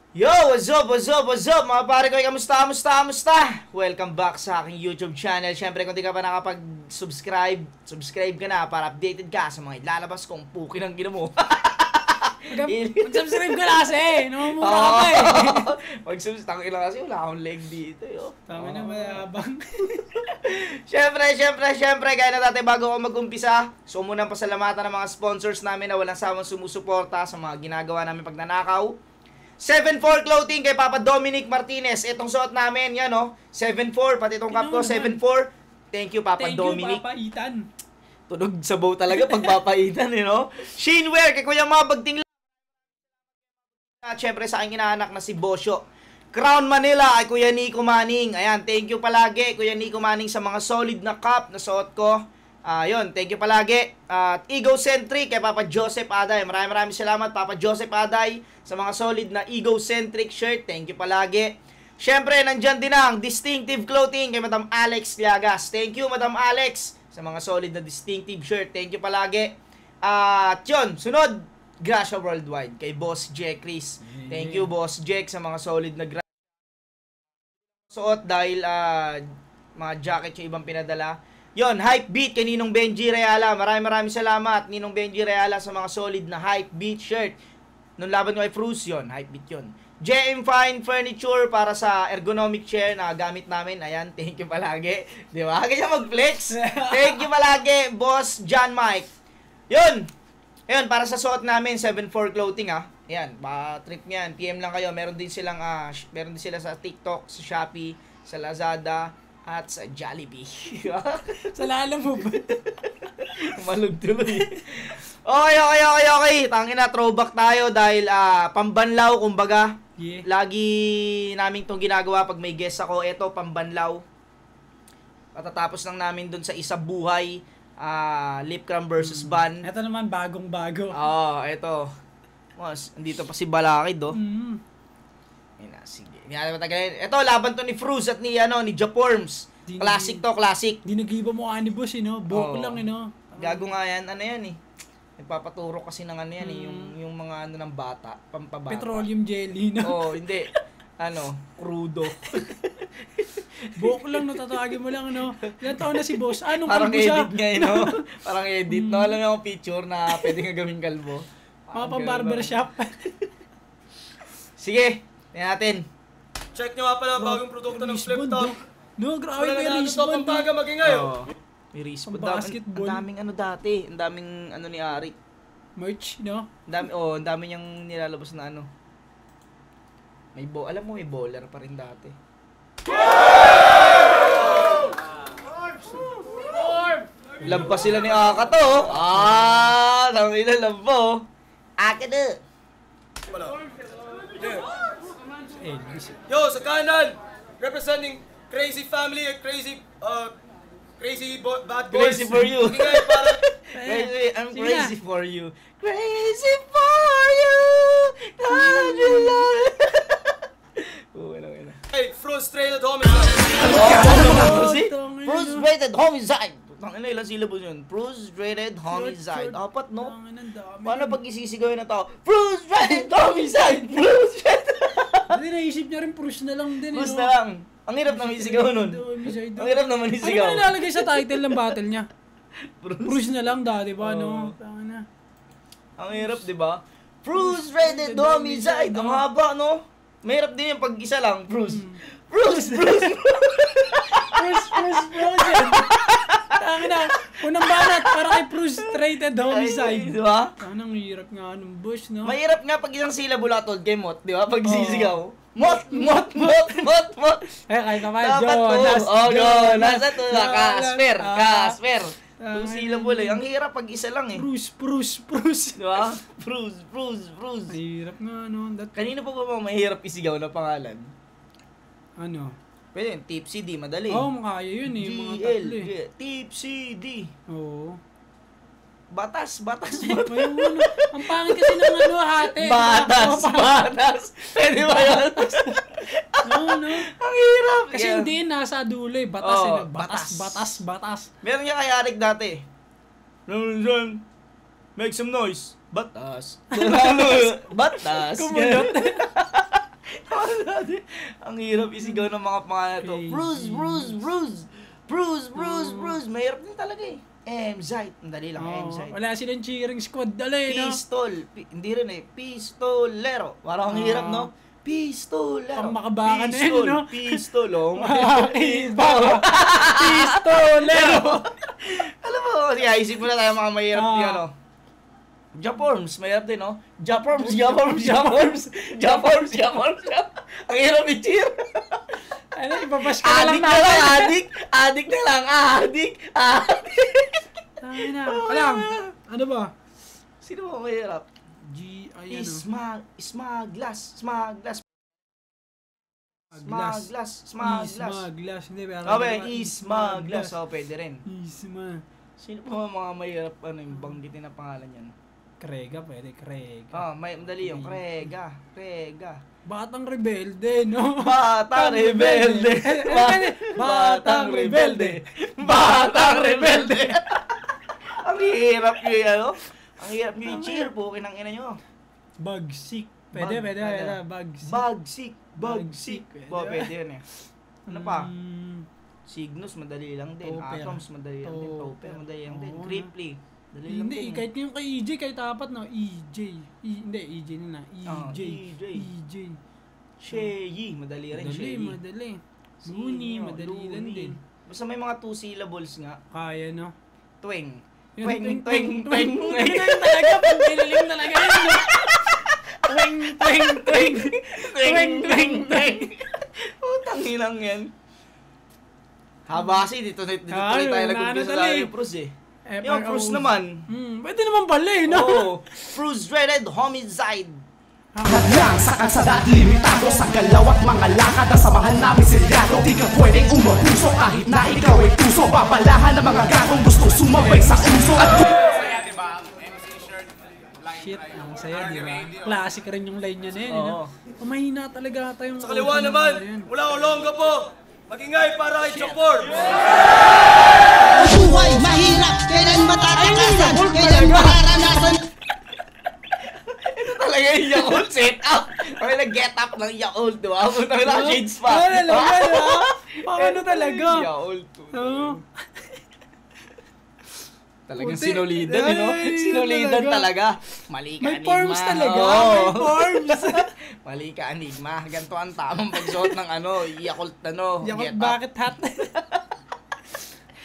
Yo, what's up, what's up, what's up mga pare ko, kamusta? Welcome back sa aking YouTube channel. Siyempre, kung di ka pa nakapag-subscribe, subscribe ka na para updated ka sa mga ilalabas kong puki ng gina mo. Mag-subscribe ka na kasi, namumura ka pa eh. Mag-subscribe ka kasi, wala akong leg dito. Tama na, mayabang. Siyempre, kaya na dati bago ako mag-umpisa, so munang pasalamatan ng mga sponsors namin na walang sawang sumusuporta sa mga ginagawa namin pagnanakaw. 7'4 clothing kay Papa Dominic Martinez. Itong suot namin, yan o. 7'4, pati itong cap ko, 7'4. Thank you, Papa Dominic. Thank you, Papa Ethan. Tunog sa bow talaga pag papaitan, you know? Shinwear, kay Kuya Mabagting at syempre sa aking inaanak na si Bosyo. Crown Manila, ay Kuya Nico Manning. Ayan, thank you palagi, Kuya Nico Manning, sa mga solid na cup na suot ko. Yun, thank you palagi. At Egocentric kay Papa Joseph Aday. Maraming salamat, Papa Joseph Aday, sa mga solid na Egocentric shirt. Thank you palagi. Syempre, nandyan din ang Distinctive Clothing kay Madam Alex Liagas. Thank you, Madam Alex, sa mga solid na distinctive shirt. Thank you palagi. At yun, sunod, Gracia Worldwide kay Boss Jack Chris. Thank you, Boss Jack, sa mga solid na suot dahil mga jacket yung ibang pinadala. Yon, Hype Beat kay Ninong Benji Reala. Maraming salamat, Ninong Benji Reala, sa mga solid na Hype Beat shirt. Nung laban ko ay Fruits, yon, Hype Beat yon. JM Fine Furniture para sa ergonomic chair na gamit namin. Ayan, thank you palagi. Di ba? Kaya mag-flex. Thank you palagi, Boss John Mike. Yun. Ayun, para sa suot namin, 7'4 clothing Ayan, trip niyan. PM lang kayo. Meron din sila sa TikTok, sa Shopee, sa Lazada, at sa Jollibee. Sa lalam mo ba? Malug tuloy. Okay. Tangina, throwback tayo dahil pambanlaw, kumbaga. Yeah. Lagi namin itong ginagawa pag may guest ako. Ito, pambanlaw. Patatapos lang namin dun sa Isa Buhay, Lip Cram versus Ban. Ito naman, bagong-bago. Ito. Mas, andito pa si Balakid, Sige. Hindi natin matagalin. Ito, laban to ni Fruz at ni Japorms. Classic to, classic. Di nag-iba mo ni boss, Buhok lang, Gago nga yan. Ano yan, Nagpapaturo kasi ng ano yan, yung mga ng bata, pampabata. Petroleum jelly, no? Hindi. Crudo. Buhok lang, tatawagin mo lang, Ilan taon na si boss? Anong parang kalbo siya? edit nga, Parang edit. Alam mo yung picture na pwede nga gawing kalbo. Mga pang-barbershop. Sige, tingnan natin. Check nyo nga pala bagong produkto ng Flip Top. No, grabe Wala may na natin ito wristband. pampaga maging ngayon. May wristband. Basketball. Ang daming dati. Ang daming ni Arik. Merch, no? Ang dami niyang nilalabas na alam mo, may bowler pa rin dati. Lampas sila ni Aka to. Tangina, lampo. Aka na. Yo, sa kanan, representing Crazy Family at Crazy Bad Boys. Crazy for you. Maging ngayon para I'm Sige crazy for you. Crazy for you. hey, frustrated homicide. Frustrated homicide. Tangina, ilang syllables yun? Frustrated homicide. Apat, no? Paano pag isisigawin na tao? Frustrated homicide! Frustrated! Hindi, naisip niya rin, push na lang din. Frustrated na lang. Ang hirap naman isigaw nun. Ang hirap naman isigaw. Ano nilalagay sa title ng battle niya? Push na lang dati ba, no? Ang hirap, di ba? Frustrated homicide. Ang haba, no? Mahirap din yung pag isa lang. Bruce. Push. Tangina, unang banat para kay frustrated homicide. Di ba? Ang hirap nga nung bush, no? Mahirap nga pag isang syllable atol kay Mot, di ba? Pag sisigaw. Mot. Kahit naman, Jonas. Jonas. Ito na, Casper. Two Ang syllable Ang hirap pag isa lang Bruce. Di ba? Bruce. Hirap nga, no? Kanino pa ba mahirap isigaw na pangalan? Ano? Pwede yun, Tipsy D, madali. Kaya yun mga tatlo Tipsy D. Oo. Batas. Ang pangit kasi ng hati. Batas. Pwede ba yun? No. Ang hirap. Kasi hindi nasa dulo batas. Meron nga kay Arik dati. Make some noise. Batas. Batas. Kumunot. Ang hirap isigaw ng mga pangalan to. Crazy. Bruce. Mahirap din talaga eh. MZ. Ang dali lang, MZ. Wala silang cheering squad dala eh, no? Hindi rin eh. Pistolero. Parang ang hirap, no? Pistolero. Pang makabakan na yun, no? Pistol. Pistolero! Alam mo, isip mo na tayo mga mahirap din, ano? Japorms, mahirap din, no? Japorms. Ang hirap i-cheer. Ano, ipabash ka na lang natin. Adik na lang. Tangin na. Alam, ano ba? Sino mo mahirap? Ayan o. Smaglas. Ismaglas. Hindi, pero... Okay, Ismaglas. Oh, pwede rin. Isma. Sino po mga mahirap, yung banggitin na pangalan yan? Krega, pwede. Krega. Madali yung Krega. Batang rebelde, no? Batang rebelde. Ang hirap nyo yan, no? Ang hirap nyo yung cheer po, kinangina nyo. Bagsik. Pwede. Bagsik. Bagsik. Pwede yun eh. Ano pa? Mm, Cygnus, madali lang din. Topper. Atoms, madali lang din. Topper, madali lang din. Oo, Cripply, madali lang Hindi, din. kahit yung kay EJ, kahit apat, no? Hindi, EJ na. EJ. Sheyi, madali rin. Madali. Looney, madali lang din. Basta may mga 2 syllables nga. Kaya, no? Twing. Yun, Twing. talaga, pag nilalim talaga yun, no? Twing. Utang ilang yan. Haba kasi, dito tuloy tayo nag-umpisa sa Fruz eh. Yung Fruz naman. Pwede naman pala eh, no? Oo. Frustrated homicide. Hadlang sa kalsada at limitado sa galaw at mga lakad na samahan namin silyado. Di ka pwedeng umabuso kahit na ikaw ay tuso. Babalahan ng mga gagong gustong sumabay sa uso. At Shit, ang saya, di ba? Classic rin yung line niya na yun, Oo. no? Mahina talaga tayong... Sa kaliwa naman, wala Olonga po. Magingay para kay Japor. Buhay mahirap, kailan matatakasan, kailan mararanasan. Ito talaga yung Yakult setup. May nag-get up ng Yakult, di ba? Punta na shades pa. Paano talaga? Yakult. Oo. Talagang Puti. sinulidan, no? Ay, Sinulidan talaga. talaga. Mali ka, May Enigma. forms talaga, Oo. may forms. Mali ka, Enigma. Ganito ang tamang pagsuot ng Yakult, Yakult get up. bucket hat.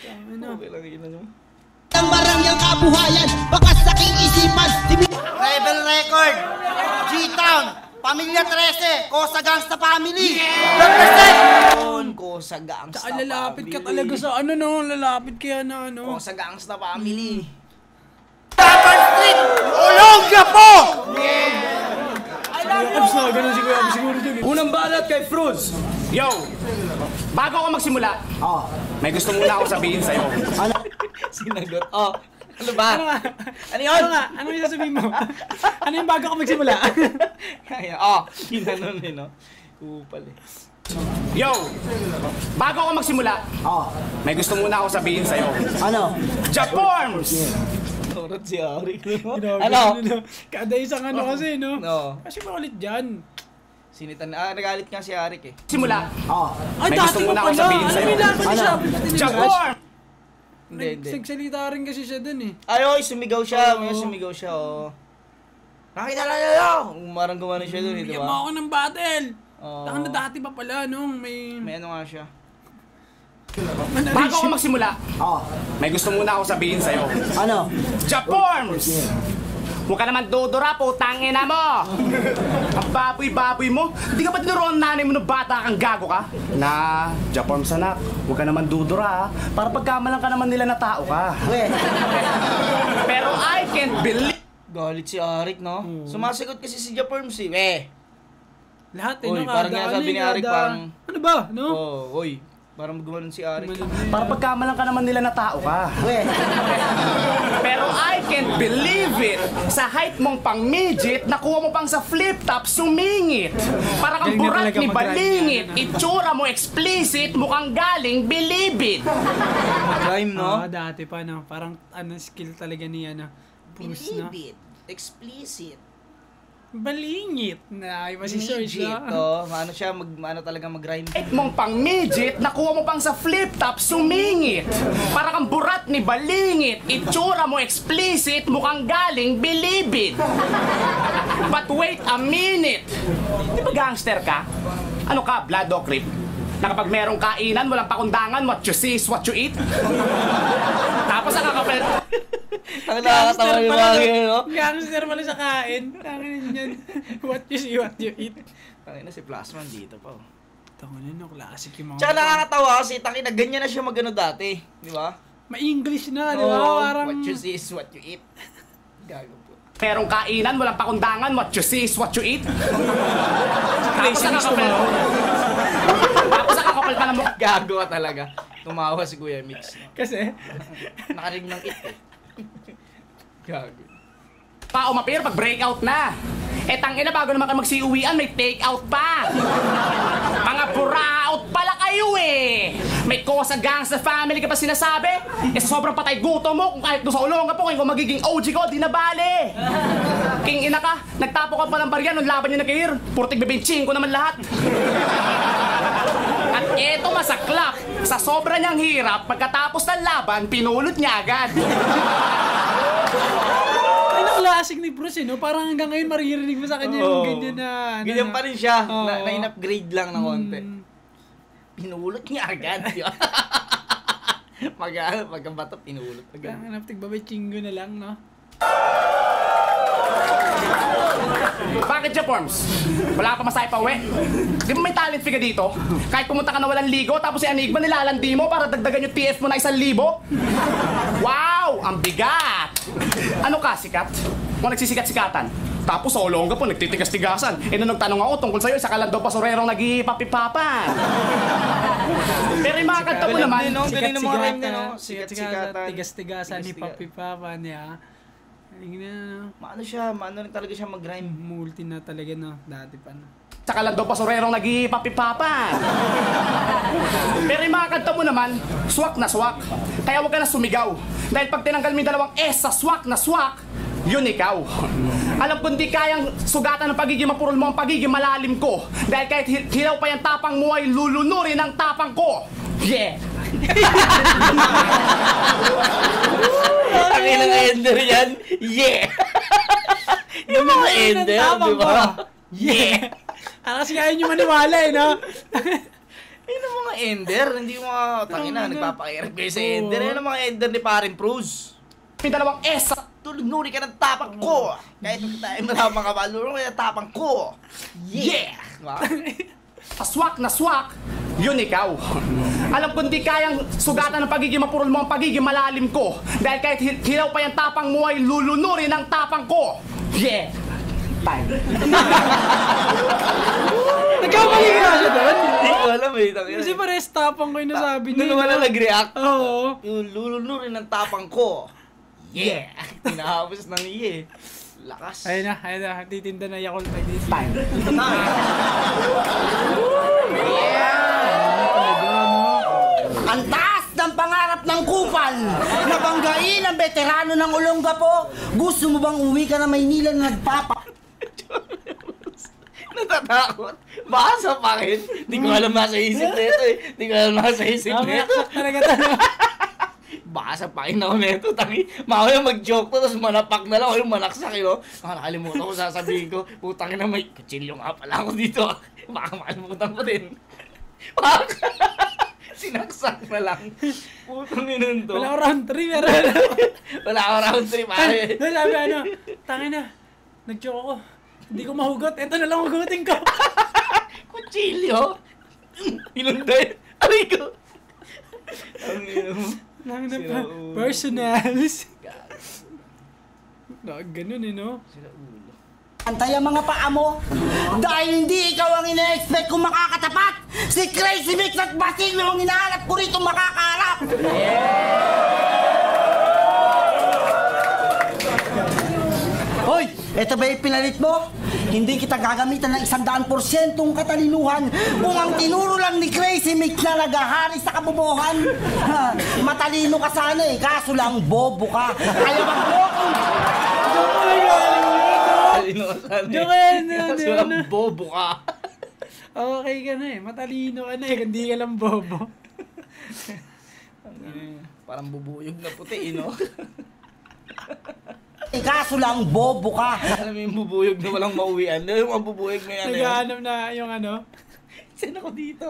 Ano? Okay lang yun, ano? Ang marangyang kabuhayan, bakas saking isipan. Rebel Record, G-Town, Pamilya 13, Kosa Gangsta Family. Represent! Yun, Kosa Gangsta Tsaka lalapit ka Family. talaga sa ano, no? Lalapit kaya na ano. Kosa Gangsta Family. Tapan Street, Olonga po! Ganun si Kuya Abs siguro dyan. Unang balat kay Fruz. yo, bago ako magsimula, may gusto muna ako sabihin sa'yo. Sinagot. Ano ba? Ano yun? Ano nga? Ano yung sasabihin mo? Ano yung bago ka magsimula? Kaya, ginanon eh, no? Upal eh. Yo, bago ako magsimula, may gusto muna ako sabihin sa'yo. Ano? Japorms! Norot si Arik, no? Grabe, Ano? Kada isang ano kasi, no? No. Kasi makulit dyan. Sinitan. Nagalit nga si Arik eh. Simula, Ay, may gusto dati muna pa ako pala. sabihin Ano sa'yo. yung laban niya? Japorms! Hindi. Nagsalita rin kasi siya dun eh. Ay, sumigaw siya. Oo. May sumigaw siya, Nakita na niyo! Marang gumano siya dun, di Bigyan mo ba? ako ng battle. Oo. Taka na dati pa pala, nung may... May ano nga siya. Bago ako magsimula, may gusto muna ako sabihin sa'yo. Ano? Japorms! Huwag ka naman dudura, putangin na mo! Ang baboy-baboy mo! Hindi ka ba tinuruan nanay mo na bata kang gago ka? Na, Japorms anak, huwag ka naman dudura, para pagkamalang ka naman nila na tao ka. Pero I can't believe... Galit si Arik, no? Sumasagot kasi si Japorms eh. Lahat eh, Uy, no? parang nga sabi ni Arik, parang... Ano ba, no? Uy. Parang gumanon si Arik. Para pagkamalang ka naman nila na tao ka. Pero I can't believe it! Sa height mong pang midget, nakuha mo pang sa flip top sumingit. Para kang Galing na burak talaga ni mag-rhyme balingit. yan, ano? Itsura mo explicit, mukhang galing bilibid. Rhyme, no? Dati pa, no? Parang ano, skill talaga niya, no? Bruce, no? Bilibid. Explicit. Balingit. Na, iba si Search, Midget, no? ano siya, ano talaga mag-rhyme. Kahit mong pang midget, nakuha mo pang sa flip top sumingit. Para kang burat ni balingit. Itsura mo explicit, mukhang galing bilibid. But wait a minute. Di ba gangster ka? Ano ka, blood o creep? Na kapag merong kainan, walang pakundangan, what you see is what you eat. Tapos nakakapal. Ang nakakatawa yung mga yun, no? Gangster pala sa kain. Tangin yan. What you see, what you eat. Tangina si Plasman dito pa. Tangin no, classic yung mga... Tsaka nakakatawa kasi tangina ganyan na siya magano dati, di ba? Ma-English na, di ba? Oo, Parang... what you see is what you eat. Gago po. Merong kainan, walang pakundangan, what you see is what you eat. Crazy mix tumawa. Tapos nakakapal pa na mo. Gago ka talaga. Tumawa si Kuya Mix. Kasi... Nakarinig ng it eh. Gago. Pa umapir pag breakout na. Eh tangina bago naman kayo magsiuwian, may take out pa. Mga buraot pala kayo eh. May kosa gang sa family ka pa sinasabi? Eh sa sobrang patay gutom mo, kung kahit doon sa ulong ka po, kung magiging OG ko, di na bale. King ina ka, nagtapo ka pa ng barya nung laban niya nag-air. Purtig bebinching ko naman lahat. At eto masaklap, sa sobra niyang hirap, pagkatapos ng laban, pinulot niya agad. Ay, na-classic ni Bruce, no? Parang hanggang ngayon maririnig mo sa kanya yung ganyan na... Ganyan pa rin siya, Oo. na in-upgrade lang ng konti. Pinulot niya agad. di ba? Pagkabato, pinulot agad. Ang naptig babay, chingo na lang, no? Bakit siya, Forms? Wala pa masaya pa uwi? Di ba may talent fee ka dito? Kahit pumunta ka na walang ligo, tapos si Enigma nilalandi mo para dagdagan yung TF mo na 1,000. Wow! Ang bigat! Ano ka, sikat? Kung nagsisikat-sikatan? Tapos sa Olongga po, nagtitigas-tigasan. Eh nung nagtanong ako tungkol sa'yo, isa ka lang daw pasurerong nag-iipapipapan. Pero yung mga kanta mo naman, Ang galing ng mga rhyme niya, no? Sikat-sikatan, Sikat-sikatan. tigas-tigasan, hipapipapan niya. Tingnan na, no? Maano siya, maano rin talaga siya mag-rhyme. Multi na talaga, no? Dati pa, no? saka lang daw pasurerong nag-iipapipapan. Pero yung mga kanta mo naman, swak na swak. Kaya huwag ka na sumigaw. Dahil pag tinanggal mo yung dalawang S sa swak na swak, yun ikaw. Alam ko hindi kayang sugatan ng pagiging mapurol mo ang pagiging malalim ko. Dahil kahit hilaw pa yung tapang mo ay lulunurin ang tapang ko. Yeah! Ang inang ender yan, yeah! Yung mga ender, di ba? Yeah! Kasi ayaw nyo maniwala, eh, no? Yun ang mga ender, hindi mo mga tangina, nagpapakirap kayo sa ender. Yan ang mga ender ni Parin Pruz. May dalawang S sa Tulunuri ka ng tapang ko! Kahit hindi tayo malamang kabaluro, kaya tapang ko! Yeah! Diba? swak na swak, yun ikaw. Alam ko hindi kayang sugatan ng pagiging mapurol mo ang pagiging malalim ko. Dahil kahit hilaw pa yung tapang mo ay lulunurin ang tapang ko. Yeah! Time. Nagkamali ka siya doon? Hindi ko alam eh. tangina. Kasi pares tapang ko yung nasabi niya. Doon wala nag-react. Oo. Yung lulunurin ng tapang ko. Yeah! Tinahapos ng iye. Lakas. Ayun na. Titinda na Yakult like this. Time. Ang taas ng pangarap ng kupal. Nabanggain ang veterano ng Olongapo. Gusto mo bang uwi ka na Maynila na nagpapa... Natatakot. Baka pa rin. Hindi ko alam nasa isip nito eh. Hindi ko alam nasa isip nito. Talaga tayo. Baka pa rin ako nito. Tangi. Mamaya mag-joke to, tapos manapak na lang. O yung manaksak yun. Nakalimutan ko sasabihin ko. Putang ina, may kutsilyo nga pala ako dito. Baka makalimutan ko din. Baka. Sinaksak na lang. Putang ina to. Wala ko round 3, meron. Wala ako round 3 pare. Sabi tangin na. Nag-joke ako. Hindi ko mahugot. Ito na lang hugutin ko. Kutsilyo? Inunday. Aray ko. Ang ina mo. Nangin na Sira pa. ulo. Personals. Ganun eh, no? Sila ulo. Antay ang mga paa mo. Dahil hindi ikaw ang ina-expect kung makakatapat. Si Crazy Mix at Basilio ang hinahanap ko rito makakaharap. Hoy! Ito ba yung pinalit mo? Hindi kita gagamitan ng 100% katalinuhan kung ang tinuro lang ni Crazy Mix na naghahari sa kabobohan. Matalino ka sana eh, kaso lang bobo ka. Kaya mag-bobo. Matalino ka sana Diyan ka yan, Kaso lang bobo ka. Okay ka na eh. Matalino ka na eh. Hindi ka lang bobo. Parang bubuyog na puti, no? Kaso lang, bobo ka. Alam mo yung bubuyog na walang mauwian. Yung mga bubuyog na yan. Naghahanap na yung ano. Saan ako dito?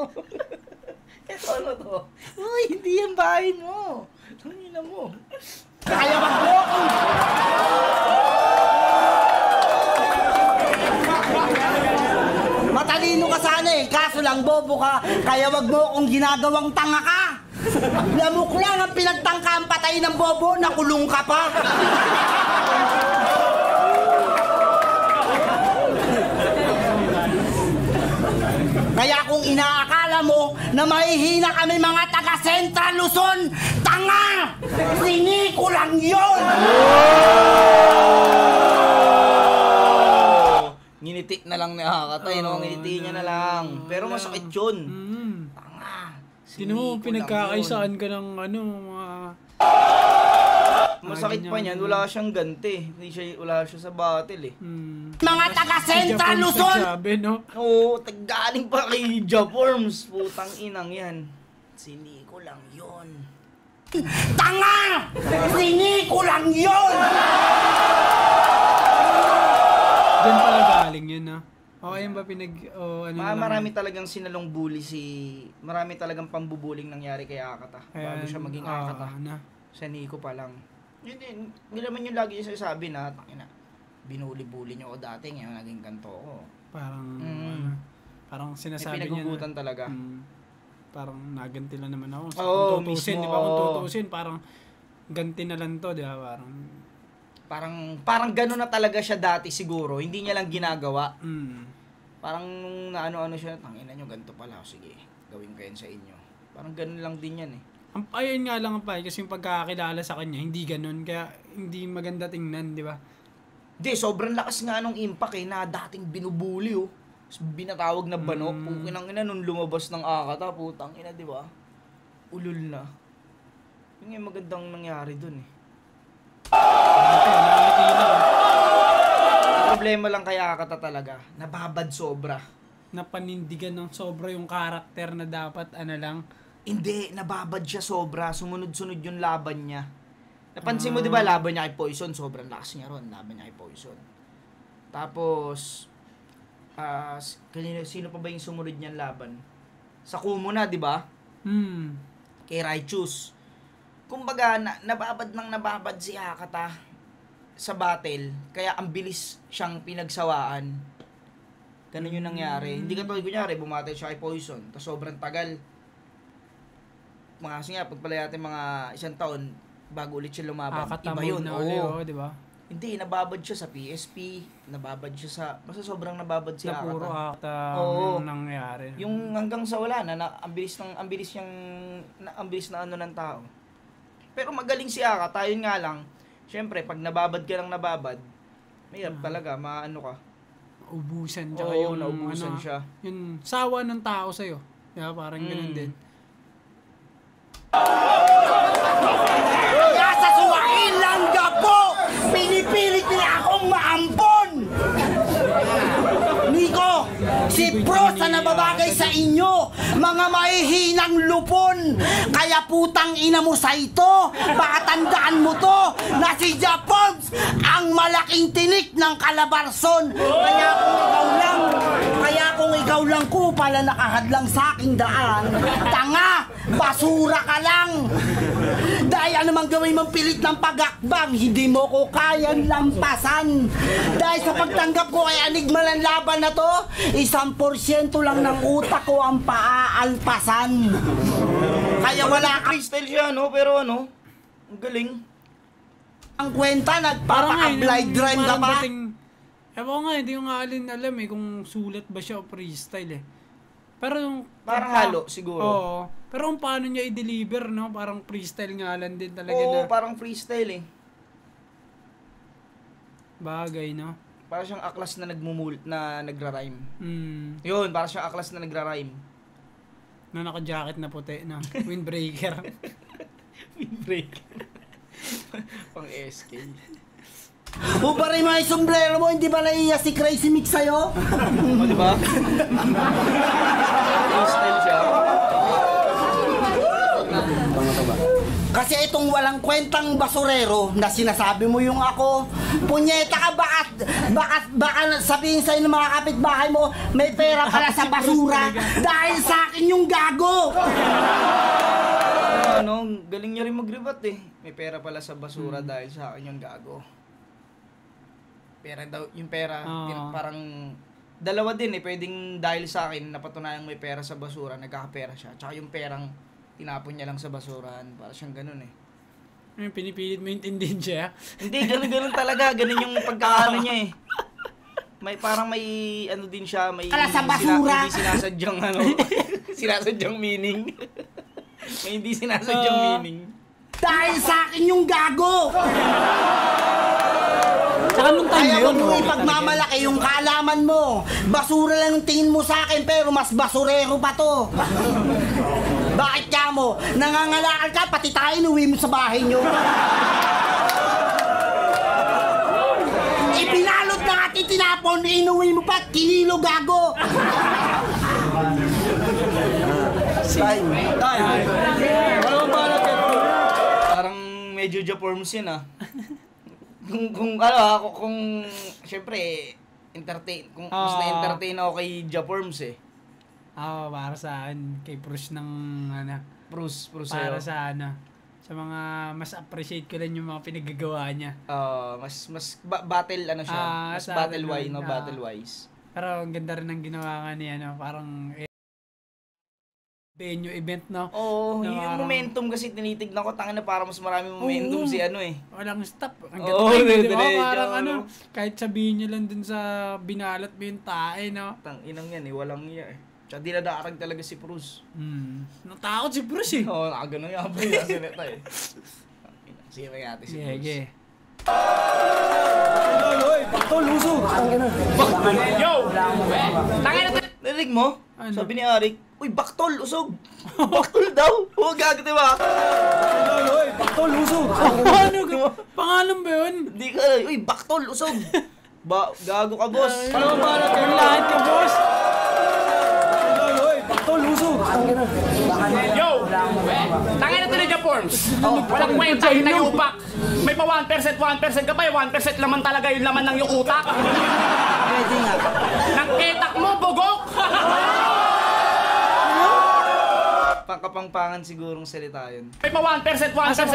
Ito ano to? Uy, hindi yan bahay mo. Tangina mo. Kaya mag-bobo. Matalino ka sana eh, kaso lang bobo ka, kaya wag mo akong ginagawang tanga ka. Lamok lang ang pinagtangkaan patay ng bobo, nakulong ka pa. Kaya kung inaakala mo na mahihina kami mga taga Central Luzon, tanga! Siniko lang yun! Nginiti na lang nakakatay, no? Nginiti niya na lang. Pero masakit yun. Tanga. Sino mo pinagkakaisaan ka ng ano, mga... Masakit pa niyan, wala siyang ganti. Wala siya sa battle eh. Mga taga Central Luzon! Sabi, no? Oo, galing pa kay Jaforms. Putang inang yan. Siniko lang yun. Tanga! Siniko lang yun! Diyan pala galing yun, no? O, ayun ba ano na Marami talagang sinalong bully marami talagang pambubuling nangyari kay Akata. Bago siya maging Akata. Sa Nico pa lang. Hindi naman yung lagi yung sinasabi na, tangina, binuli-bully niyo ako dati, ngayon naging ganto ko. Parang, parang May sinasabi niya pinagugutan talaga. Parang naganti lang naman ako. Oo, Kung tutusin, mismo. di ba? Kung tutusin, parang ganti na lang to, di ba? Parang gano'n na talaga siya dati siguro. Hindi niya lang ginagawa. Parang na ano siya, tangina nyo, ganito pala. Sige, gawin ko yan sa inyo. Parang gano'n lang din yan eh. Ayun nga lang pa, kasi yung pagkakakilala sa kanya, hindi ganun. Kaya hindi maganda tingnan, di ba? Hindi, sobrang lakas nga nung impact eh, na dating binubuli oh. Binatawag na banok. Pukinang ina nung lumabas ng Akata, putang ina, di ba? Ulul na. Yun nga yung magandang nangyari dun eh. Problema lang kay Akata talaga, nababad sobra. Napanindigan ng sobra yung karakter na dapat ano lang. Hindi, nababad siya sobra, sumunod-sunod yung laban niya. Napansin mo 'di ba laban niya kay Poison, sobrang lakas niya ron, laban niya kay Poison. Tapos sino pa ba yung sumunod niyang laban? Sa Kumo na, 'di ba? Kay Raichus. Kumbaga, nababad si Akata sa battle, kaya ang bilis siyang pinagsawaan. Ganun yung nangyari. Hindi ka kunyari, bumatay siya kay Poison, tapos sobrang tagal. Kasi nga, pagpalaya natin mga isang taon, bago ulit siya lumaban. Iba yun. Oo, di ba? Hindi, nababad siya sa PSP, nababad siya sa, basta sobrang nababad si Na Akata. puro Akata ang nangyari. Yung hanggang sa wala na, ang bilis na ano ng tao. Pero magaling si Akata, yun nga lang, syempre, pag nababad ka lang nababad, mahirap talaga, maano ka. Ubusan, tsaka Oo, yung naubusan ano, siya. yung sawa ng tao sa'yo. Diba? Parang ganun din. Kaya sa suwain lang gapo, pinipilit niya akong maampon. Nico, si Pro sa nababagay sa inyo, mga mahihinang lupon. Kaya putang ina mo sa ito, baka tandaan mo to, na si Japoms ang malaking tinik ng Calabarzon. Kaya kung ikaw lang ko pala nakahadlang sa aking daan, tanga, basura ka lang. Dahil anumang gawin mong pilit ng pag-akbang, hindi mo ko kayang lampasan. Dahil sa pagtanggap ko kay Enigma ng laban na to, 1% lang ng utak ko ang paaalpasan. Kaya wala ka Freestyle siya, no? Pero ano, ang galing. ang kwenta, nagpapa-blind rhyme ka pa. Ewan ko nga, hindi ko nga alam eh kung sulat ba siya o freestyle eh. Pero yung... Parang halo, siguro. Oo. Pero kung paano niya i-deliver, no? Parang freestyle nga lang din talaga Oo, na parang freestyle eh. bagay, no? Parang siyang aklas na nagra-rhyme. Yun, parang siyang aklas na nagra-rhyme. Na naka-jacket na puti, no? Windbreaker. Windbreaker. Pang SK. Ubarin mo yung sombrero mo, hindi ba naiiya si Crazy Mix sa'yo? O, di ba? Style siya. Kasi itong walang kwentang basurero na sinasabi mo yung ako, punyeta ka, baka sabihin sa'yo ng mga kapitbahay mo, may pera pala sa basura dahil sa akin yung gago! Ano, galing niya rin mag-rebat eh. May pera pala sa basura dahil sa akin yung gago. Pera daw, yung pera, parang dalawa din eh. Pwedeng dahil sa akin, napatunayang may pera sa basura, nagkakapera siya. Tsaka yung perang tinapon niya lang sa basurahan. Para siyang ganun eh. Pinipilit mo intindihin siya. Hindi, ganun talaga. Ganun yung pagkakaano niya eh. May parang may ano din siya, may Ala sa basura! hindi sinasadyang ano, sinasadyang meaning. May hindi sinasadyang meaning. Dahil sa akin yung gago! Tsaka nung time na Kaya yun, huwag mo okay ipagmamalaki yung kaalaman mo. Basura lang ang tingin mo sa akin, pero mas basurero pa to. Bakit ka mo? Nangangalakal ka, pati tayo inuwi mo sa bahay nyo. Ipinalot na at itinapon, inuwi mo pa, kinilo gago. Parang medyo Japorms yun ah. kung ano ako, kung syempre entertain, kung mas na-entertain ako kay Japorms eh. Para saan? Kay Bruce ng ano. Bruce Para sa'yo. sa ano. Sa mga mas appreciate ko lang yung mga pinagagawa niya. Battle ano siya, mas sa battle akin wise, naman, no, battle wise. Pero ang ganda rin ng ginawa nga niya, no? Parang venue event, no? Oo, Na yung parang- momentum kasi tinitignan ko, tangin na parang mas marami momentum si ano eh. Walang stop. Ang Oo, ganda, di ba? diretso, Parang ano. kahit sabihin niyo lang dun sa binalat mo yung tae, no? Inang yan eh, walang iya eh. Tsaka dinadarag talaga si Bruce. Natakot si Bruce, eh. Oo, nakagano nga ba yung sineta eh. Sige, may ate si Bruce. Sige. Yo! Tangin na Narinig mo? Ano? Sabi ni Arik, uy, baktol, usog! Baktol daw! Oo, gago, diba? Ano? Pangalan ba yun? Hindi ka, uy, baktol, usog! Gago ka, boss! Yung lahat ka, boss. Yo! Tangin na tuloy Japorms! Walang kwenta, hinayupak! May pa 1% ka pa, 1% laman talaga yung laman ng yung utak! Pwede nga. Nang ketak mo, bugok! Pangkapangpangan sigurong salita yun. May pa 1%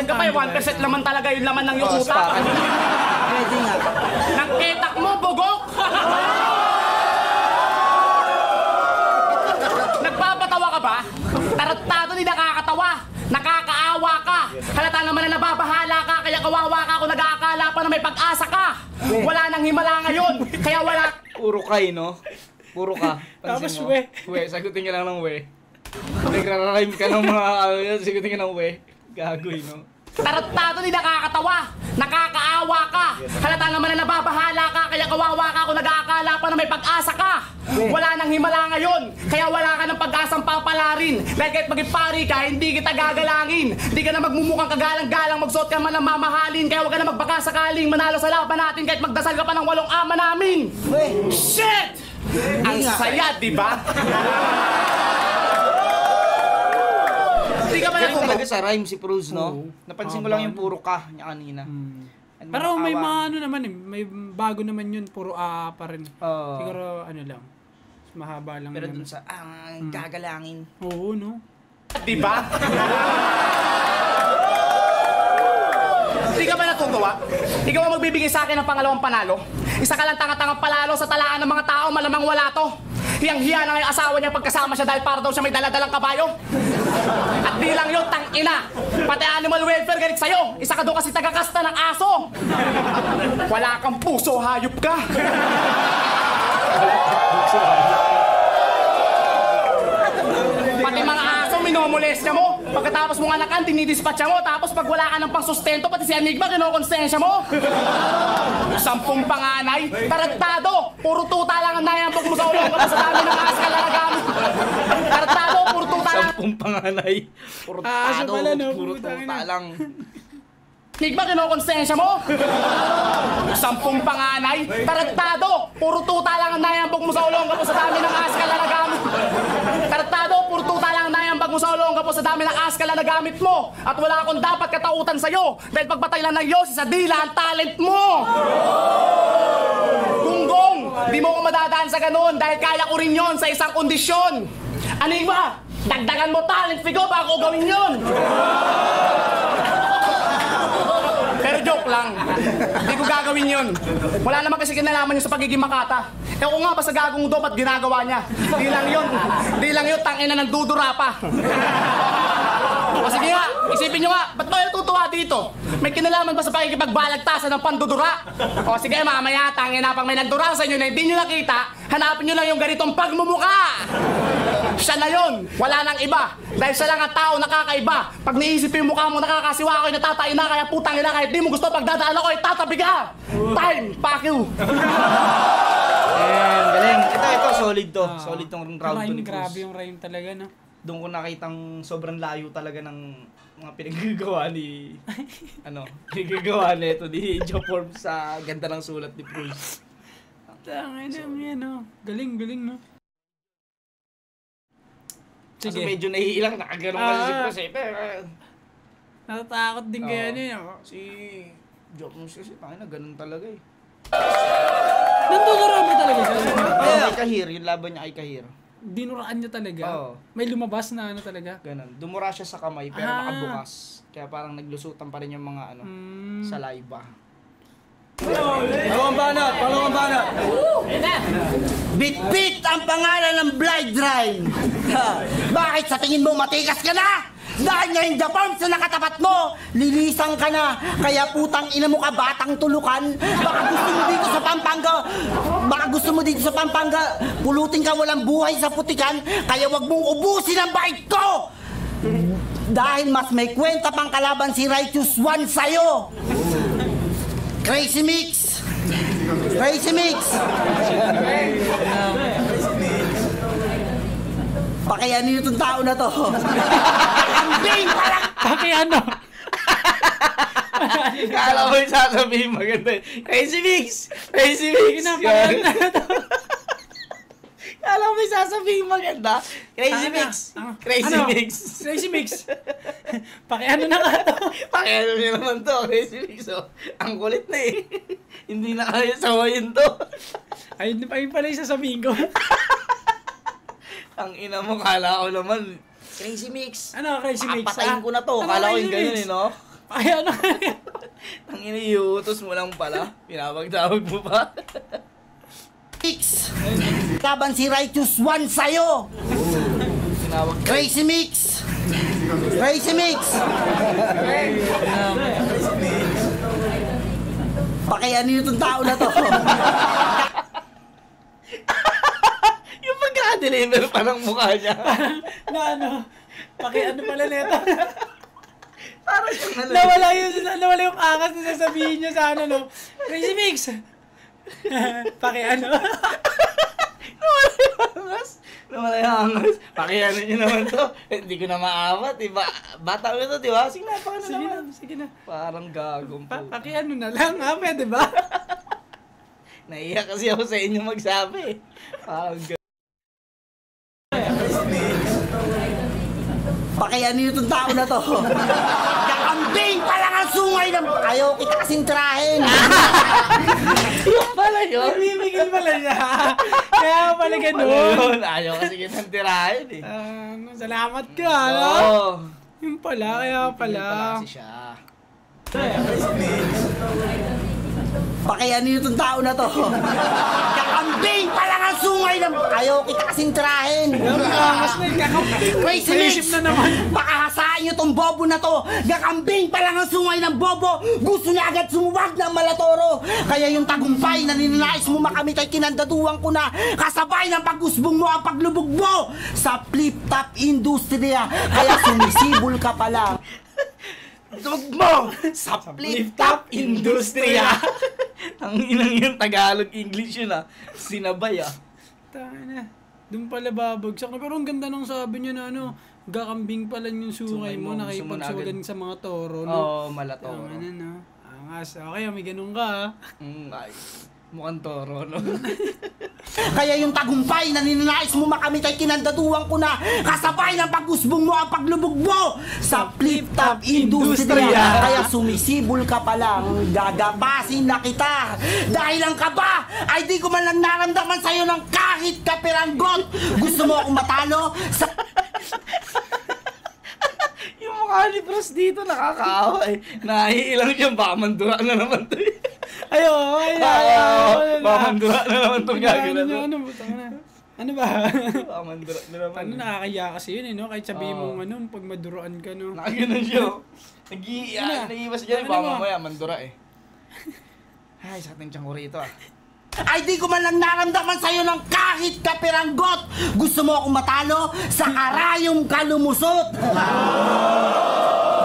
ka pa, 1% laman talaga yung laman ng yung utak! Pwede nga. Nang ketak mo, bugok! Nagpapatawa ka ba? Tarantado ni nakakatawa! Nakakaawa ka! Halata naman na nababahala ka, kaya kawawa ka kung nag-aakala pa na may pag-asa ka! Wala nang himala ngayon, kaya wala... Puro kay, no? Puro ka. Tapos Pansin mo. we. We, sagutin ka lang ng we. Nagrarime ka ng mga sagutin ka ng we. Gagoy, no? Tarantado ni nakakatawa! Nakakaawa ka! Halata naman na nababahala ka, kaya kawawa ka kung nag-aakala pa na may pag-asa ka! Wala nang himala ngayon, kaya wala ka ng pag-asang papalarin. Dahil kahit maging pari ka, hindi kita gagalangin. Hindi ka na magmumukhang kagalang-galang, magsuot ka man ng mamahalin. Kaya huwag ka na magbaka sakaling manalo sa laban natin kahit magdasal ka pa ng 8 ama namin. Shit! Ang saya, di ba? Hindi ka ba Galing natuto? talaga sa rhyme si Cruz, no? Oo. Napansin ko lang yung puro ka niya kanina. Ano, Pero may awa. mga ano naman eh, may bago naman yun, puro pa rin. Oo. Siguro ano lang, mas mahaba lang Pero yun. dun sa, gagalangin. Oo, no? Di ba? Di ka ba natutuwa? Ikaw ang magbibigay sa akin ng pangalawang panalo? Isa ka lang tanga-tangang palalo sa talaan ng mga tao, malamang wala to. Hiyang-hiya na nga yung asawa niya pagkasama siya dahil para daw siya may daladalang kabayo. At di lang yun, tang-ina. Pati animal welfare galit sa'yo. Isa ka doon kasi tagakasta ng aso. Wala kang puso, hayop ka. Pati mga aso, minomolestya mo. Pagkatapos mong anakan, dinidispatcha mo. Tapos pag wala ka ng pangsustento, pati si Enigma, kinokonsensya mo. 10 panganay, tarantado. Puro tuta lang ang nayambog mo sa ulo. Kapag sa dami ng aas ka lalagamit. Tarantado, puro tuta lang. 10 panganay. Puro Aso tado, pala, no? puro Putang tuta ina. lang. Nig ba kinokonsensya mo? 10 panganay, tarantado, puro tuta lang ang nayambog mo sa ulong kapos sa dami ng askal na nagamit. Tarantado, puro tuta lang ang nayambog mo sa ulong kapos sa dami ng askal na nagamit mo. At wala akong dapat katautan sa'yo dahil pagpatay lang ng Diyos sa dila ang talent mo. Gunggong, di mo ko madadaan sa ganun dahil kaya ko rin yon sa isang kondisyon. Anigma, dagdagan mo talent fee ko bago ko gawin yun. Pero joke lang. Hindi ko gagawin yun. Wala naman kasi kinalaman yun sa pagiging makata. Ewan ko nga ba sa gagong do, ba't ginagawa niya? Di lang yun, tangina ng dudura pa. O sige nga, isipin nyo nga, ba't ba natutuwa dito? May kinalaman ba sa pakikipagbalagtasan ng pandudura? O sige, mamaya, tangina pang may nagdura sa inyo na hindi nyo nakita, hanapin nyo lang yung ganitong pagmumuka. Siya na yun, wala nang iba. Dahil siya lang ang tao nakakaiba. Pag naisip yung mukha mo, nakakasiwa ako, natatay na, kaya putang ina, kahit di mo gusto pagdadaan ako, itatabi ka. Time, fuck you. Ayan, galing. Ito, solid to. Solid tong round 2 Rhyme, ni Cruz. grabe yung rhyme talaga, no? Doon ko nakitang sobrang layo talaga ng mga pinagagawa ni pinagagawa nito ni Joform sa ganda ng sulat ni Cruz. Tangin na yan, no? Galing, no? Kasi Sige. medyo naiilang, nakaganon kasi si Cruz eh. Pero Natatakot din kaya niya. si Joform kasi tangina ganun talaga eh. Nandudura ba talaga siya? Kay Kahir, yung laban niya kay Kahir. Dinuraan niya talaga. Oo. May lumabas na ano talaga. Ganun. Dumura siya sa kamay pero Ah. nakabukas. Kaya parang naglusutan pa rin yung mga sa laiba. Pangalawang banat. Bit-bit ang pangalan ng Blind Rhyme. Bakit sa tingin mo matikas ka na? Dahil ngayon Japan sa nakatapat mo, lilisang ka na. Kaya putang ina mo ka, batang tulukan. Baka gusto mo dito sa Pampanga, pulutin ka walang buhay sa putikan. Kaya wag mong ubusin ang bait ko. Dahil mas may kwenta pang kalaban si Righteous One sa'yo. Crazy Mix! Pakayanin niyo itong tao na to. Kambing parang... Okay, ano? Kala mo yung sasabihin maganda eh. Crazy Mix! Pinapayan na to. Kala mo yung sasabihin maganda. Crazy Mix! Crazy Mix. Pakiano na ka to. Pakiano nyo naman to, Crazy Mix. Oh. Ang kulit na eh. Hindi na kaya sawayin to. Ayun pala yung sasabihin ko. Ang ina mo, kala ko naman. Crazy Mix. Ano, Crazy Mix? Papatayin ko na to. Ano, Kala ko Crazy yung ganyan Mix? eh, no? Pakiano ka. Ang ina, iutos mo lang pala. Pinapagtawag mo pa. Mix! Laban si Righteous One sa'yo! Tinawag ka. Crazy Mix! Pakayanin niyo itong tao na to. Yung pagka-deliver pa ng mukha niya. Na ano, pakiano pala neto. Parang siyang Nawala yung angas na sasabihin niya sa ano, no? Crazy Mix! Pakiano. Nawala yung angas. Pakiano nyo naman to. Hindi ko na maawat. Diba? Bata ko to, di ba? Sige na, naman. Sige na. Parang gagong po. Pakiano na lang, ha? Pwede ba? Naiyak kasi ako sa inyo magsabi. Parang Pakayanin niyo itong tao na to. Kakambing pa lang ang sungay ng... Ayaw kita kasing tirahin. yung pala yun. Namimigil pala siya. Kaya pala ganun. Ayaw kasi kitang tirahin eh. Salamat ka, ano? Oo. Yung pala, kaya pala. Kasi siya. Pakayanin niyo itong tao na to. Kakambing pa lang ang sungay ng... Ayaw kita kasing tirahin. Angas na, kakambing. Crazy Mix! Naisip na naman. Pakahasaan niyo tong bobo na to. Gakambing pa lang ang sungay ng bobo. Gusto niya agad sumuwag ng malatoro. Kaya yung tagumpay na ninanais mo makamit ay kinandaduhan ko na. Kasabay ng pag-usbong mo ang paglubog mo sa flip-top industriya. Kaya sumisibol ka pala. Tug mo sa flip-top industriya. Ang inang yung Tagalog-English yun ah. Sinabay ah. Tama na. Doon pala babagsak na. Pero ang ganda nung sabi niya na ano, gakambing pala yung sungay mo, nakipagsugan sa mga toro, no? Oo, malatoro. Ano, no? Angas. Okay, may ganun ka, ha? Ay, mukhang toro, no? Kaya yung tagumpay na ninanais mo makamit ay kinandaduhan ko na kasabay ng pag-usbong mo ang paglubog mo sa flip-top industriya. Kaya sumisibol ka pa lang, gagapasin na kita. Dahil ang kaba ay di ko man lang naramdaman sa'yo ng kahit kapiranggot. Gusto mo akong matalo sa... Yung mukha ni Pros dito nakakaawa eh. Nahiilang siya, baka mandura na naman to eh. Ayo, Baka mandura na naman itong gagawin na to. Ano, butang na. Ano ba? Baka mandura na naman. Ano, nakakaya kasi yun, eh, no? Kahit sabihin mong ano, pag maduroan ka, no? Nakaganon siya. Nag-iiwas dyan, Ano baka mo? mamaya mandura eh. Ay, sa ating tiyang ko rito ah. Ay di ko man lang naramdaman sa'yo ng kahit kapiranggot. Gusto mo akong matalo sa karayong kalumusot.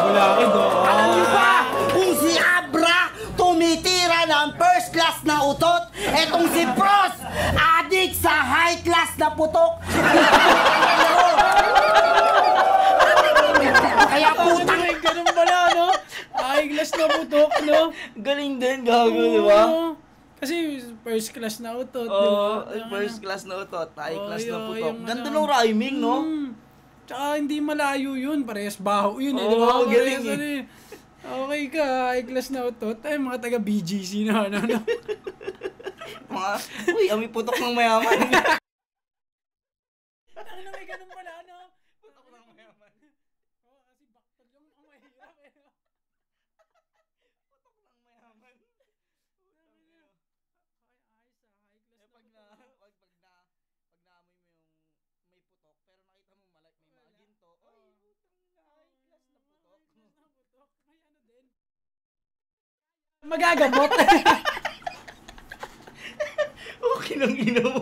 Bulakid, oh. Alam niyo ba kung si Abra tumitira ng first class na utot, etong si Pros adik sa high class na putok. Kaya putang Ganun pala, no? Ay, glass na putok, no? Galing din, gago, di ba? Oo. Kasi first class na utot, di Oo, ba? first class na utot, high class na Oo, putok. yung Ganda ano. ng rhyming, no? Tsaka hindi malayo yun, parehas baho yun, eh, Oo, di ba? galing, Parehas, ano, eh. Okay ka, high class na utot. Ay, mga taga BGC na, ano. Uy, amoy putok ng mayaman. Ano, may ganun pala, ano? Putok ng mayaman. Oo, kasi baktol yung mahirap, eh. Putok ng mayaman. Pag naamoy mo yung may putok, pero nakita mo may mga ginto, oy, putang na, high class na putok. May ano din. Magagamot. Okay nang ina mo.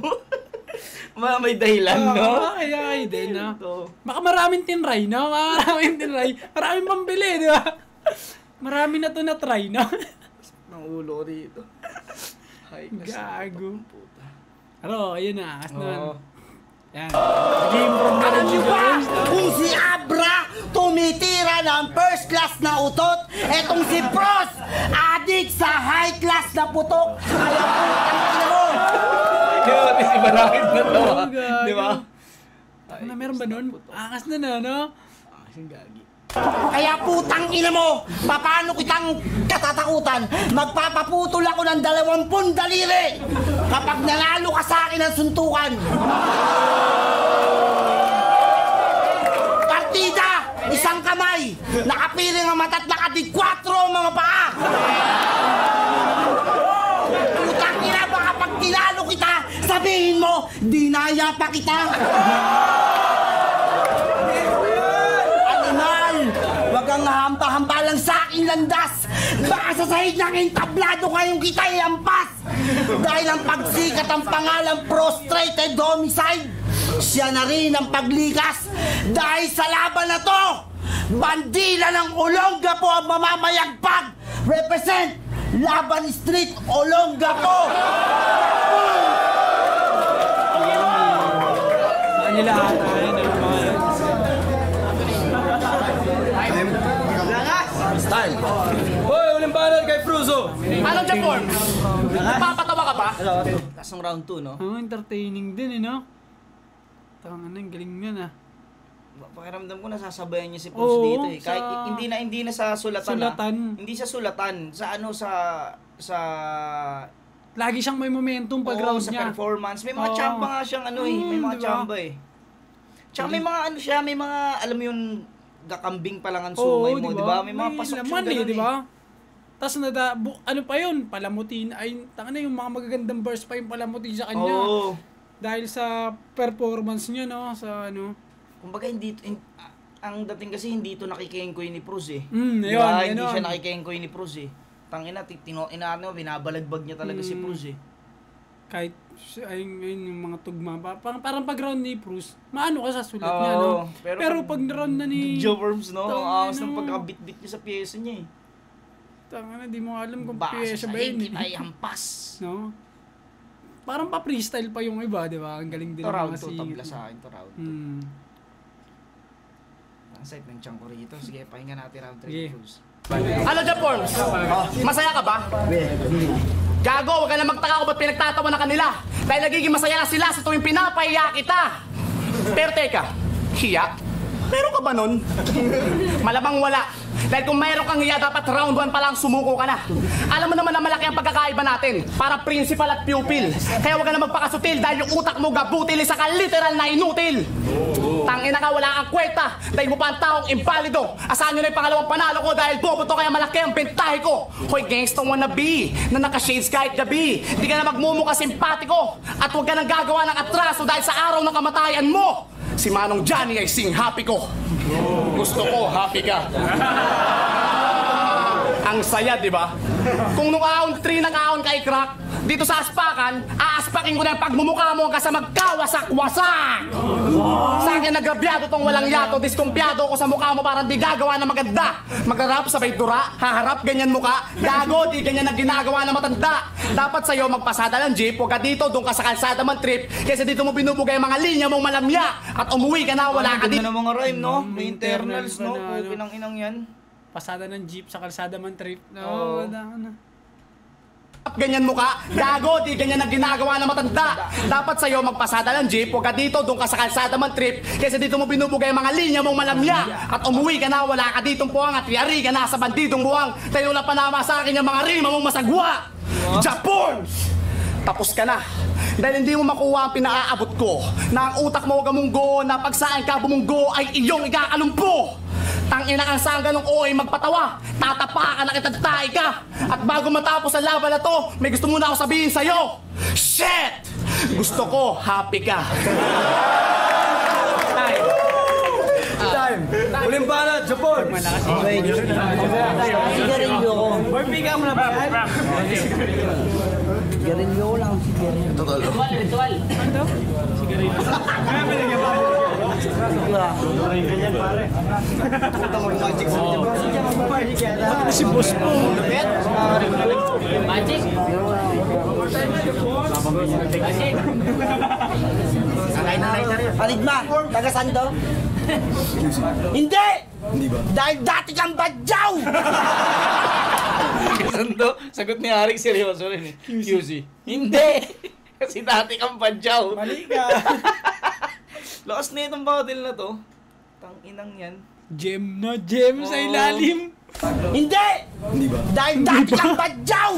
May dahilan, no? Kaya ay din, no? Ito. Baka maraming tinry, no? Maraming tinry. Maraming pambili, di ba? Marami na to na try, no? Ng ulo ko dito. High class na Gago. putok, puta. Pero, ayun na. As naman. Oo. Yan. Nag-improve na Alam rin niyo si ba James, no? kung si Abra tumitira ng first class na utot, etong si Pros adik sa high class na putok. Kaya putang ina mo. Yun, iba nakit na to, Oo, ah. gago. Di ba? Ano, meron ba nun? Angas na na, no? Ang gagi. Kaya putang ina mo, paano kitang katatakutan? Magpapaputol ako ng 20 daliri kapag nanalo ka sa akin ng suntukan. Partida, isang kamay, nakapiring ang mata't nakadigkwatro ang mga paa. Putang ina, baka pag tinalo kita, sabihin mo, dinaya pa kita. Wag kang hampa-hampa lang sa aking landas. Baka sa sahig ng entablado ngayong kita iampas. Dahil ang pagsikat ang pangalang prostrated homicide, siya na rin ang paglikas. Dahil sa laban na to, bandila ng Olongapo ang mamamayagpag. Represent Laban Street, Olongapo. Nila ata, yun, ano, mga Style. Hoy, uling banal kay Fruzo! Anong dyan, Form? Napapatawa ka pa? Kasong round 2, no? entertaining din, eh, no? Tangan na, galing yan, ah. Pakiramdam ko nasasabayan niya si Pros Oo, dito eh. Kahit sa- hindi na sa sulatan. Sulatan. Hindi sa sulatan, sa ano sa Lagi siyang may momentum pag oo, round sa niya. performance. May mga Oo. chamba nga siyang ano eh, may mga diba? chamba eh. Tsaka may mga ano siya, may mga alam mo yung gakambing pa lang ang Oo, sungay mo, di ba? May mga pasok laman, siyang ganun di ba? Tapos ano pa yun, palamutin, ay, tanga na yung mga magagandang verse pa yung palamutin sa kanya. Oo. Dahil sa performance niya, no? Sa ano. Kumbaga ang dating kasi hindi to nakikengkoy ni Pros eh. Yun, Diba? Hindi ganun. siya nakikengkoy ni Pros eh. Tangina, binabalagbag niya talaga si Pros eh. Kahit, ayun yung mga tugma. Parang pag round ni Bruce, maano ka sa sulat niya, Oo, no? pero Pero pag round na ni... Joe Worms, no? Ang Tangina. angas ng pagkabit-bit niya sa pyesa niya eh. Tanga na, di mo alam kung Baka pyesa sa ba yun. sahig, ay hampas. No? parang pa-freestyle pa yung iba, di ba? Ang galing din Ito ng round mga 2, tabla sa akin to round 2. Ang site ng tiyan ko rito. Sige, pahinga natin round 3. Sige. Ano dyan, Forms? Masaya ka ba? Gago, huwag ka na magtaka kung ba't pinagtatawa na kanila. Dahil nagiging masaya na sila sa tuwing pinapahiya kita. Pero teka, hiya? Meron ka ba nun? Malamang wala. Dahil kung mayroon kang hiya, dapat round 1 pa lang sumuko ka na. Alam mo naman na malaki ang pagkakaiba natin. Para principal at pupil. Kaya huwag ka na magpakasutil dahil yung utak mo gabutil isa ka literal na inutil. Tangina ka, wala kang kwenta. Dahil mo pa ang taong imbalido. Asahan nyo na yung pangalawang panalo ko dahil bobo to kaya malaki ang bentahe ko. Hoy, gangsta wannabe na naka-shades kahit gabi. Di ka na magmumukha simpatiko. At huwag ka nang gagawa ng atraso dahil sa araw ng kamatayan mo. Si Manong Johnny ay sing happy ko. Gusto ko, happy ka. Ang saya, di ba? Kung nung ahon 3 nag-ahon kay Crack, dito sa aspakan, aaspakin ko na yung pagmumukha mo kasi magkawasak-wasak! Sa akin nagrabyado tong walang yato, diskumpyado ko sa mukha mo parang di gagawa na maganda. Magharap sabay dura, haharap ganyan mukha, gago di ganyan na ginagawa na matanda. Dapat sa'yo magpasada ng jeep, huwag ka dito, doon ka sa kalsada man trip, kasi dito mo binubugay mga linya mong malamya at umuwi ka na, wala ka dito. Ganda ng mga rhyme, no? May internals, no? internals pa na, Pinang inang yan. Pasada ng jeep sa kalsada man trip. Oo. Wala na. Ganyan mukha, gago, di ganyan na ginagawa na matanda. Dapat sa'yo magpasada ng jeep, huwag ka dito, doon ka sa kalsada man trip, kasi dito mo binubugay mga linya mong malamya at umuwi ka na, wala ka ditong puwang at yari ka na sa bandidong buwang. Tayo na panama sa akin yung mga rima mong masagwa. Japon! Tapos ka na. Dahil hindi mo makuha ang pinaaabot ko na ang utak mo gamunggo na pag saan ka bumunggo ay iyong ikakalumpo. Tangina kang sangga nung oy magpatawa, tatapakan na kitagtay ka. At bago matapos ang laban na to, may gusto muna ako sabihin sa'yo. Shit! Gusto ko, happy ka. Time! Uling bala, Japon! Sigarilyo ko. Barbika mo na ba? Sigarilyo ko lang, sigarilyo. Ritual. Si boss mo. Magic. Aligma, taga saan daw? Hindi! Dahil dati kang badyaw! Sando, sagot ni Arik seryoso rin eh. QC. Hindi! Kasi dati kang padyaw. Mali ka. Lakas na itong bottle na to. Tanginang yan. Gem na gem sa ilalim. Hindi! Dahil dati kang badyaw!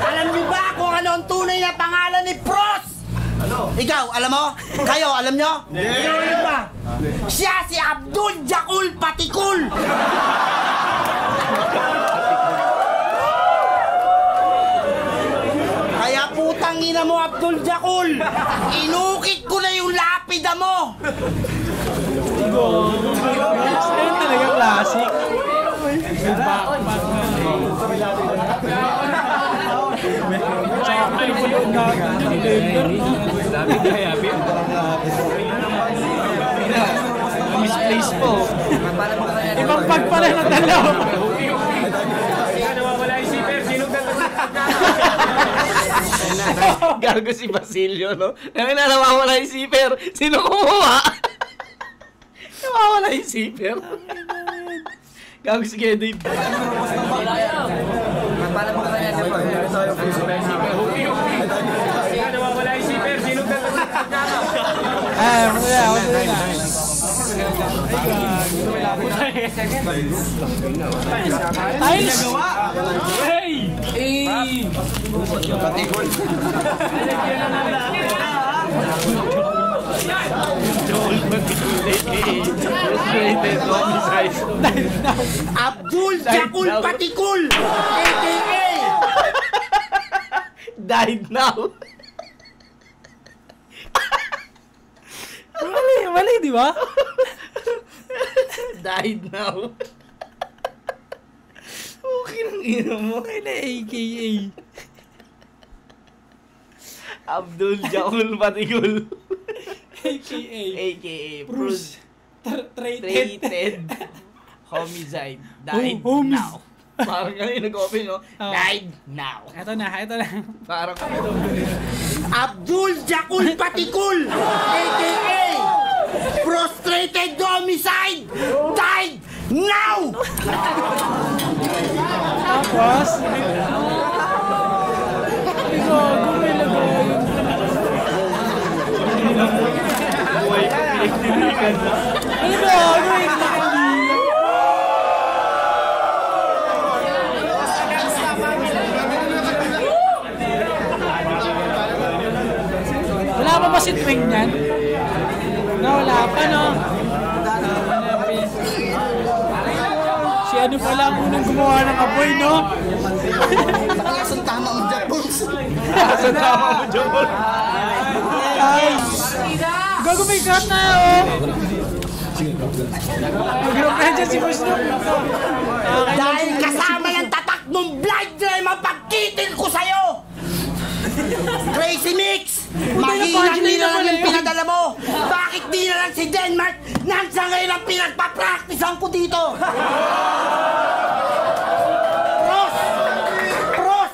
Alam niyo ba kung ano ang tunay na pangalan ni Pros? Ano? Ikaw, alam mo? Kayo, alam nyo? Hindi ba? Siya si Abdul Jakul Patikul! Kaya putang ina mo, Abdul Jakul! Inukit ko na yung lapida mo! Ayun talaga classic. Misplace po. Ibang pag pala na dalaw. Gago si Basilio, no? Ngayon na nawawala yung zipper. Sino kumuha? Nawawala yung zipper. Gago si Kuya Dave. Tiles! Hey! Hey! Abdul Jakul Patikul! AKA! Died now. Mali, di ba? Died now. Okay lang ino mo. Ay na AKA. Abdul Jakul Patikul. AKA. AKA Bruce. Traded. Homicide. Died Homies. now. Parang ganun yung nag-open, no? Died now. Ito na. Parang Abdul Jakul Patikul, a.k.a. Prostrated Homicide, died now! Tapos, ay gago, may lagay. Ay gago, may wala pa ba si Twing niyan? Wala pa, no? Si ano pala ang unang gumawa ng apoy, no? Asan tama mo dyan, Bones? Asan tama mo, Jobol? Ay! Gago, may cut na, oh! Mag-group na dyan si Boss, no? Dahil kasama yung tatak mong blood drive ang pagkitil ko sa'yo! Crazy Mix! Mahinang di na lang yung pinadala mo! Bakit di na lang si Denmark nang sa ngayon ang pinagpa-practicean ko dito? Pros!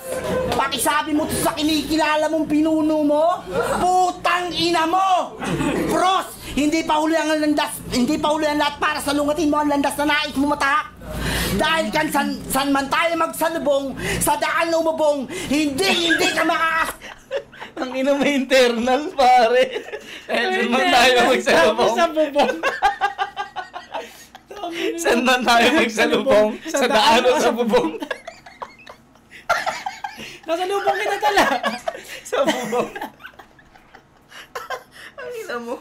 Pakisabi mo to sa kinikilala mong pinuno mo? Putang ina mo! Pros! Hindi pa huli ang lahat para salungatin mo ang landas na nais mo matahak. Dahil kan san man tayo magsalubong, sa daan na umubong, hindi ka Ang ina may internal, pare. Dahil saan man tayo magsalubong. Sa bubong. Saan man tayo magsalubong? Sa daan o sa bubong? Nasa lubong kita tala. Sa bubong. Ang ina mo.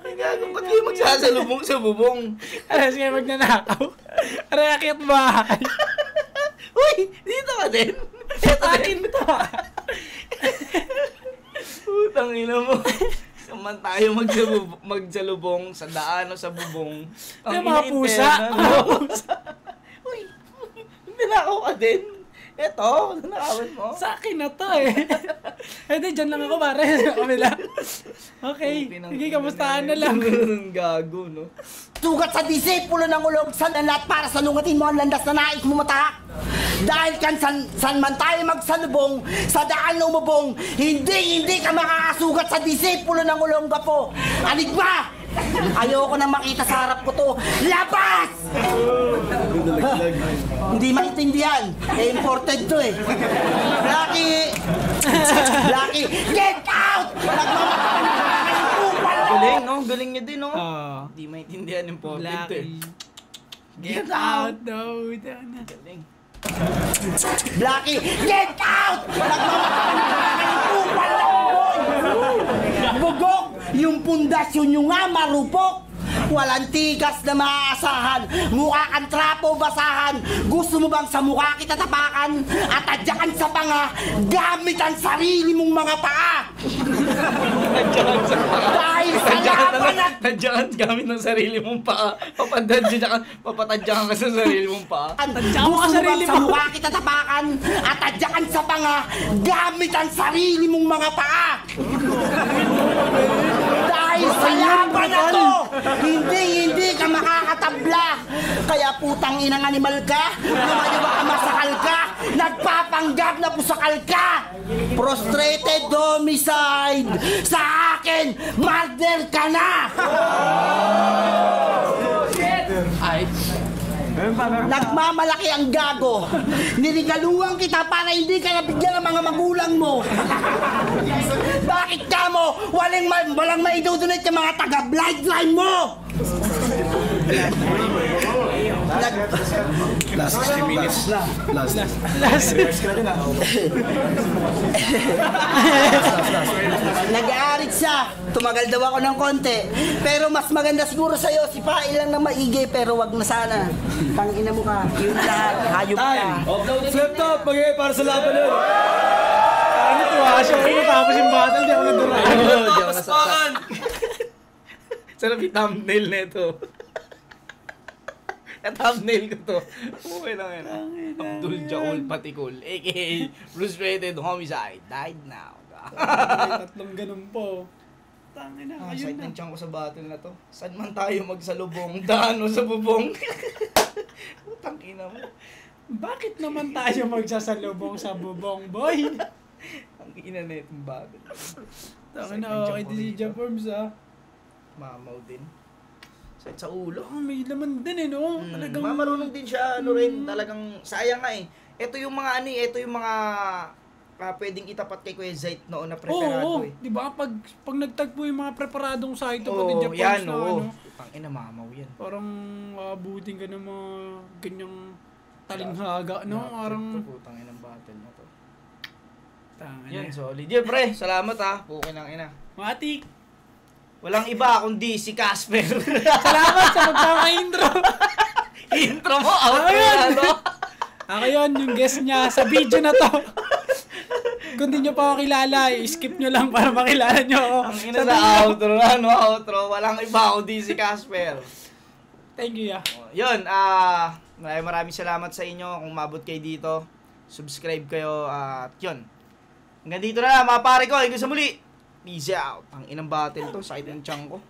Ang gago, ba't kayo magsasalubong sa bubong? Alas nga magnanakaw. Aray, akit bahay. Uy, dito ka din. Akin to. Putang ina mo. Saan man tayo magsalubong sa daan o sa bubong. Ay, mga pusa. Mga pusa. Uy, ninakaw ka din. Eto, nanakawan mo. Sa akin na to eh. Eh di, dyan lang ako pare. Sa kabila. Okay, sige, kamustahan na lang. Gago, no? sugat sa disipulo ng ulog sa lahat para salungatin mo ang landas na nais mo matahak. Dahil kan san man tayo magsalubong, sa daan na umubong, hindi ka makakasugat sa disipulo ng ulong gapo. Aligba! Ayoko nang makita sa harap ko to. Labas! Hindi maintindihan. Imported to eh. Lucky, get out! Galing, no? Galing niya din, no? Hindi maintindihan yung important eh. Get out daw. Galing. Lucky, get out! Bugok! Yung pundasyon nyo nga marupok. Walang tigas na maaasahan. Mukha kang trapo basahan. Gusto mo bang sa mukha kita tapakan? At tadyakan sa panga gamit ang sarili mong mga paa. Dahil sa laban at Tadyakan gamit ng sarili mong paa. Papatadyakan ka sa sarili mong paa. gusto mo bang sa mukha kita tapakan? At tadyakan sa panga gamit ang sarili mong mga paa. Dahil sa laban na to, hindi ka makakatabla. Kaya putang inang animal ka, lumayo ka masakal ka, nagpapanggap na pusakal ka. Prostrated homicide. Sa akin, murder ka na. Nagmamalaki ang gago. Nirigaluhan kita para hindi ka nabigyan ng mga magulang mo. Bakit ka mo? Walang maidudunit yung mga taga-bloodline mo. Last 60 minutes na. Last. Nag-aarit siya. Tumagal daw ako ng konti. Pero mas maganda siguro sa'yo, si Pai lang na maigi, pero wag na sana. Tangina mo ka. Yun lahat. Hayop ka. Flip top, mag-i para sa laban nun. Ano tuwa siya? Kung natapos yung battle, di ako nagduray. Paspakan! Sarap yung thumbnail na ito. Thumbnail ko to. Okay lang yan. Abdul Jakul Patikul, a.k.a. Frustrated Homicide, died now. May tatlong ganun po. Tangin na, ayun Side na. ng tiyan ko sa battle na to. Saan man tayo magsalubong, daan o sa bubong. Putang ina mo. Bakit naman tayo magsasalubong sa bubong, boy? Ang ina na itong bagay. Taka na, okay din si Jaforms, ah. Mamaw din. Sakit sa ulo. Oh, may laman din, eh, no? Talagang... Mamarunong din siya, ano rin, talagang sayang nga eh. Ito yung mga ano eh, ito yung mga pwedeng itapat kay Kuya Zait noon na preparado Oo, eh. di ba? Pag nagtagpo yung mga preparadong site, Oo, pati Jaforms yan, na oo. ano, Tangina, mamaw yan. parang abutin ka ng mga ganyang talinghaga, no? Parang... Putang inang battle na to. Tanga Yan, na. solid. Yan, pre. Salamat ha. Pukin ng ina. Matik! Walang iba kundi si Casper. Salamat sa magpapa-intro! Intro mo, outro Ayun. na, no? Ako yun, yung guest niya sa video na to. Kung di nyo pa ako kilala, skip nyo lang para makilala nyo ako. Ang ina sa outro na, no? Outro. Walang iba kundi si Casper. Thank you, ya. Yun, maraming salamat sa inyo kung mabot kayo dito. Subscribe kayo at yun. Hanggang dito na lang mga pare ko. Hanggang sa muli. Peace out. Ang inang battle to. Sakit ng tiyan ko.